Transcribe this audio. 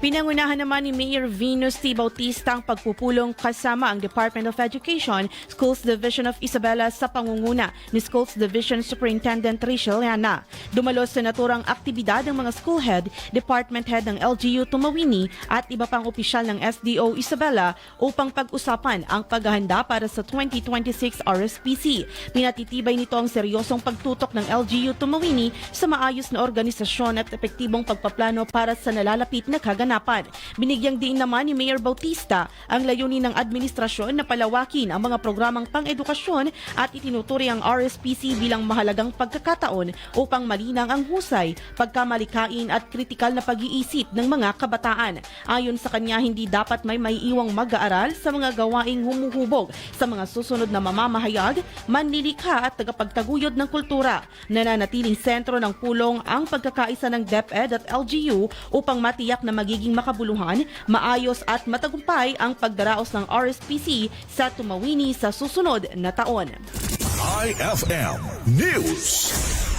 Pinangunahan naman ni Mayor Venus T. Bautista ang pagpupulong kasama ang Department of Education, Schools Division of Isabela sa pangunguna ni Schools Division Superintendent Rachel Llana. Dumalo sa naturang aktibidad ng mga school head, department head ng LGU Tumawini at iba pang opisyal ng SDO Isabela upang pag-usapan ang paghahanda para sa 2026 RSPC. Pinatitibay nito ang seryosong pagtutok ng LGU Tumawini sa maayos na organisasyon at epektibong pagpaplano para sa nalalapit na kaganapan. Binigyang diin naman ni Mayor Bautista ang layunin ng administrasyon na palawakin ang mga programang pang-edukasyon at itinuturi ang RSPC bilang mahalagang pagkakataon upang malinang ang husay, pagkamalikain at kritikal na pag-iisip ng mga kabataan. Ayon sa kanya, hindi dapat may maiiwang mag-aaral sa mga gawaing humuhubog sa mga susunod na mamamahayag, manlilikha at tagapagtaguyod ng kultura. Nananatiling sentro ng pulong ang pagkakaisa ng DepEd at LGU upang matiyak na magiging makabuluhan, maayos at matagumpay ang pagdaraos ng RSPC sa Tumawini sa susunod na taon. IFM News.